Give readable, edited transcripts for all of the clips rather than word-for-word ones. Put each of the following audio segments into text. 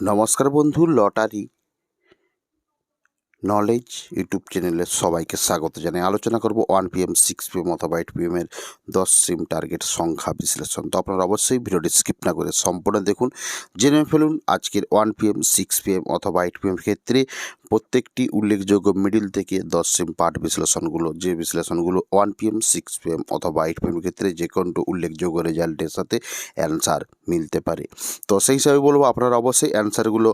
নমস্কার বন্ধু, lottery knowledge YouTube চ্যানেলে সবাইকে স্বাগত জানাই। আলোচনা করব 1 PM 6 PM অথবা 8 PM এর 10 সিম টার্গেট সংখ্যা বিশ্লেষণ। তো আপনারা অবশ্যই ভিডিওটি স্কিপ না করে সম্পূর্ণ দেখুন, জেনে ফেলুন আজকের 1 PM 6 PM অথবা 8 PM ক্ষেত্রে প্রত্যেকটি উল্লেখযোগ্য মিডিল থেকে 10 সিম পার্ট বিশ্লেষণগুলো, যে বিশ্লেষণগুলো 1 PM 6 PM অথবা 8 PM ক্ষেত্রে যে কোনো উল্লেখযোগ্য রেজাল্টের সাথে অ্যান্সার মিলতে পারে। তো সেই হিসাবে বলবো আপনারা অবশ্যই অ্যান্সারগুলো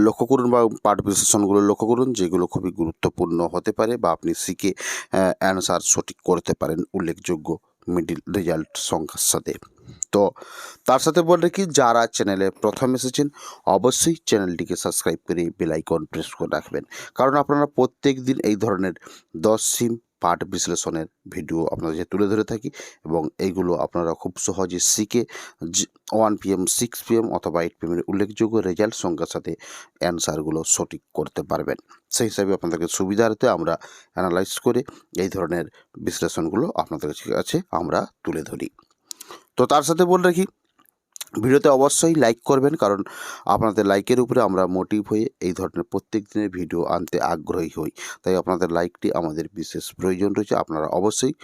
লক্ষ্য করুন বা পাঠ বিশ্লেষণগুলো লক্ষ্য করুন, যেগুলো খুবই গুরুত্বপূর্ণ হতে পারে বা আপনি শিখে অ্যান্সার সঠিক করতে পারেন উল্লেখযোগ্য মিডিল রেজাল্ট সংখ্যার সাথে। তো তার সাথে বলে কি, যারা চ্যানেলে প্রথম এসেছেন অবশ্যই চ্যানেলটিকে সাবস্ক্রাইব করে বেল আইকন প্রেস করে রাখবেন, কারণ আপনারা প্রত্যেক দিন এই ধরনের 10 সিম পাঠ বিশ্লেষণের ভিডিও আপনাদের তুলে ধরে থাকি এবং এইগুলো আপনারা খুব সহজে শিখে 1 PM 6 PM অথবা 8 PM এর উল্লেখযোগ্য রেজাল্ট সংখ্যার সাথে অ্যান্সারগুলো সঠিক করতে পারবেন। সেই হিসাবে আপনাদেরকে সুবিধার্থে আমরা অ্যানালাইজ করে এই ধরনের বিশ্লেষণগুলো আপনাদের কাছে আমরা তুলে ধরি। তো তার সাথে বলে রাখি, ভিডিওতে অবশ্যই লাইক করবেন, কারণ আপনাদের লাইকের উপরে আমরা মোটিভ হয়ে এই ধরনের প্রত্যেক দিনের ভিডিও আনতে আগ্রহী হই। তাই আপনাদের লাইকটি আমাদের বিশেষ প্রয়োজন রয়েছে। আপনারা অবশ্যই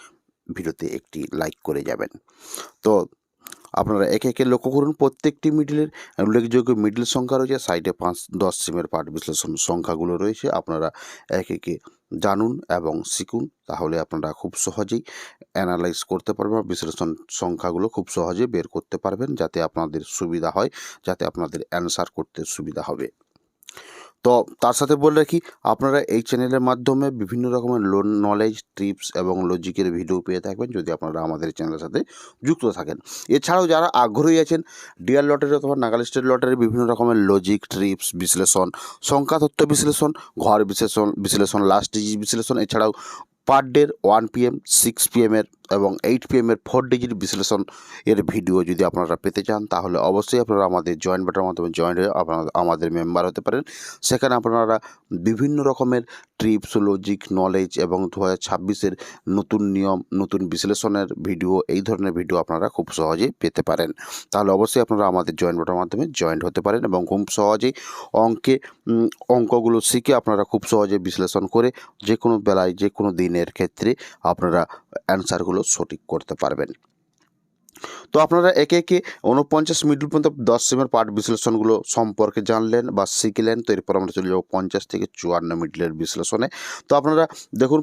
ভিডিওতে একটি লাইক করে যাবেন। তো আপনারা একে একে লক্ষ্য করুন, প্রত্যেকটি মিডিলের উল্লেখযোগ্য মিডিল সংখ্যা রয়েছে, সাইডে 5-10 সিমের পার্ট বিশ্লেষণ সংখ্যাগুলো রয়েছে। আপনারা একে একে জানুন এবং শিখুন, তাহলে আপনারা খুব সহজেই অ্যানালাইজ করতে পারবেন, বিশ্লেষণ সংখ্যাগুলো খুব সহজে বের করতে পারবেন, যাতে আপনাদের সুবিধা হয়, যাতে আপনাদের অ্যান্সার করতে সুবিধা হবে। তো তার সাথে বলে রাখি, আপনারা এই চ্যানেলের মাধ্যমে বিভিন্ন রকমের নলেজ, টিপস এবং লজিকের ভিডিও পেয়ে থাকবেন যদি আপনারা আমাদের চ্যানেলের সাথে যুক্ত থাকেন। এছাড়াও যারা আগ্রহী আছেন ডিয়ার লটারি অথবা নাগাল স্টেট লটারির বিভিন্ন রকমের লজিক, ট্রিপস, বিশ্লেষণ, সংখ্যা তত্ত্ব বিশ্লেষণ, ঘর বিশ্লেষণ, লাস্ট ডিজিট বিশ্লেষণ, এছাড়াও পার ডের 1 PM 6 PM এর এবং 8 PM এর 4 ডিজিট বিশ্লেষণ এর ভিডিও যদি আপনারা পেতে চান, তাহলে অবশ্যই আপনারা আমাদের জয়েন বাটনের মাধ্যমে জয়েন হয়ে আপনারা আমাদের মেম্বার হতে পারেন। সেখানে আপনারা বিভিন্ন রকমের ট্রিপস, লজিক, নলেজ এবং 2026-এর নতুন নিয়ম, নতুন বিশ্লেষণের ভিডিও, এই ধরনের ভিডিও আপনারা খুব সহজেই পেতে পারেন। তাহলে অবশ্যই আপনারা আমাদের জয়েন বাটনের মাধ্যমে জয়েন হতে পারেন এবং খুব সহজেই অঙ্কগুলো শিখে আপনারা খুব সহজে বিশ্লেষণ করে যে কোনো বেলায়, যে কোনো দিনের ক্ষেত্রে আপনারা অ্যান্সারগুলো সঠিক করতে পারবেন। তো আপনারা একে একে 49 মিডল পর্যন্ত 10 সিমের পার্ট বিশ্লেষণগুলো সম্পর্কে জানলেন বা শিখলেন। তো এরপর আমরা চলে যাব 50 থেকে 54 মিডলের বিশ্লেষণে। তো আপনারা দেখুন,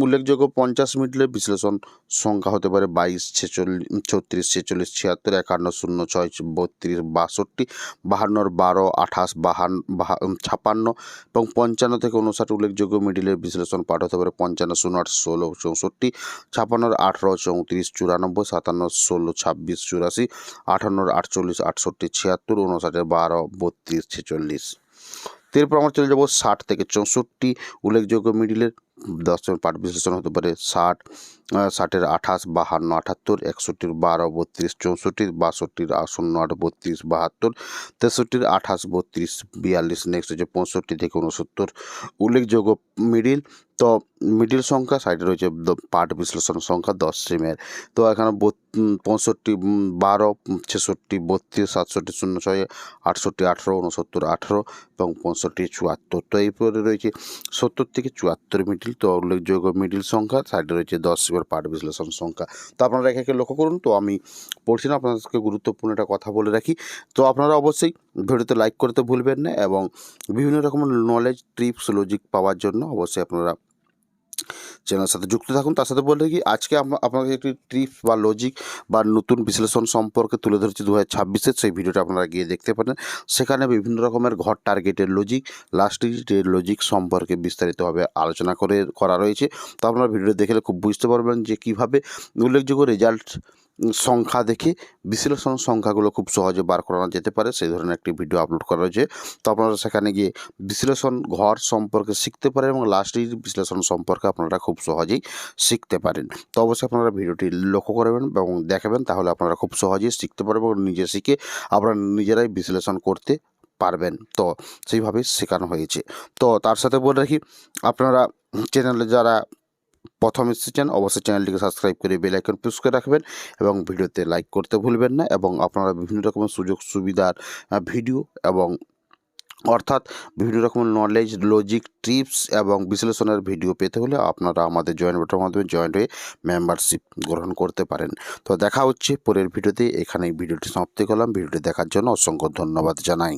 উল্লেখযোগ্য 50 মিডলের বিশ্লেষণ সংখ্যা হতে পারে 22, 36, 46, 76, 51, 06, 32, 62, 52, 12, 28, 56 এবং 55 থেকে 59 উল্লেখযোগ্য মিডিলের বিশ্লেষণ পাঠ হতে পারে 55, 08, 16, 64, 56, 18, 34, 94, 57, 16, 26, 84, 58, 48, 68, 76, 59, 12, 32, 46। এরপর আমরা চলে যাব 60 থেকে 64 উল্লেখযোগ্য মিডিলের 10 পার্ট বিশ্লেষণ হতে পারে 60, 60-এর 28, 52, 78, 61-এর 12, 32, 64, 62-এর 08, 32, 72, 63-এর 28, 32, 42। নেক্সট হচ্ছে 65 থেকে 69 উল্লেখযোগ্য মিডিল। তো মিডিল সংখ্যা সাইডে রয়েছে পার্ট বিশ্লেষণ সংখ্যা 10 সিমের। তো এখানে 65, 12, 66, 32, 67, 06, 68, 18, 69, 18 এবং 65, 74। তো এরপরে রয়েছে 70 থেকে 74 মিডিল। তো উল্লেখযোগ্য মিডিল সংখ্যা সাইডে রয়েছে 10 সিমের পার্ট বিশ্লেষণ সংখ্যা। তো আপনারা একে একে লক্ষ্য করুন। তো আমি পড়ছি না, আপনাদেরকে গুরুত্বপূর্ণ একটা কথা বলে রাখি। তো আপনারা অবশ্যই ভিডিওতে লাইক করতে ভুলবেন না এবং বিভিন্ন রকমের নলেজ, টিপস, লজিক পাওয়ার জন্য অবশ্যই আপনারা চ্যানেলের সাথে যুক্ত থাকুন। তার সাথে বলে কি, আজকে আপনাদের একটি ট্রিপস বা লজিক বা নতুন বিশ্লেষণ সম্পর্কে তুলে ধরেছি 2026-এর, সেই ভিডিওটা আপনারা গিয়ে দেখতে পারেন। সেখানে বিভিন্ন রকমের ঘর টার্গেটের লজিক, লাস্ট ডিজিটের লজিক সম্পর্কে বিস্তারিতভাবে আলোচনা করা রয়েছে। তো আপনারা ভিডিওটা দেখলে খুব বুঝতে পারবেন যে কীভাবে উল্লেখযোগ্য রেজাল্ট সংখ্যা দেখে বিশ্লেষণ সংখ্যাগুলো খুব সহজে বার করানো যেতে পারে, সেই ধরনের একটি ভিডিও আপলোড করা হয়েছে। তো আপনারা সেখানে গিয়ে বিশ্লেষণ ঘর সম্পর্কে শিখতে পারেন এবং লাস্ট ডিজিট বিশ্লেষণ সম্পর্কে আপনারা খুব সহজেই শিখতে পারেন। তো অবশ্যই আপনারা ভিডিওটি লক্ষ্য করবেন এবং দেখাবেন, তাহলে আপনারা খুব সহজেই শিখতে পারবেন এবং নিজে শিখে আপনারা নিজেরাই বিশ্লেষণ করতে পারবেন। তো সেইভাবে শেখানো হয়েছে। তো তার সাথে বলে রাখি, আপনারা চ্যানেলে যারা প্রথম এসেছেন অবশ্যই চ্যানেলটিকে সাবস্ক্রাইব করে বেল আইকন প্রেস করে রাখবেন এবং ভিডিওতে লাইক করতে ভুলবেন না। এবং আপনারা বিভিন্ন রকমের সুযোগ সুবিধার ভিডিও এবং অর্থাৎ বিভিন্ন রকমের নলেজ, লজিক, টিপস এবং বিশ্লেষণের ভিডিও পেতে হলে আপনারা আমাদের জয়েন বাটনের মাধ্যমে জয়েন হয়ে মেম্বারশিপ গ্রহণ করতে পারেন। তো দেখা হচ্ছে পরের ভিডিওতে। এখানেই ভিডিওটি সমাপ্তি করলাম। ভিডিওটি দেখার জন্য অসংখ্য ধন্যবাদ জানাই।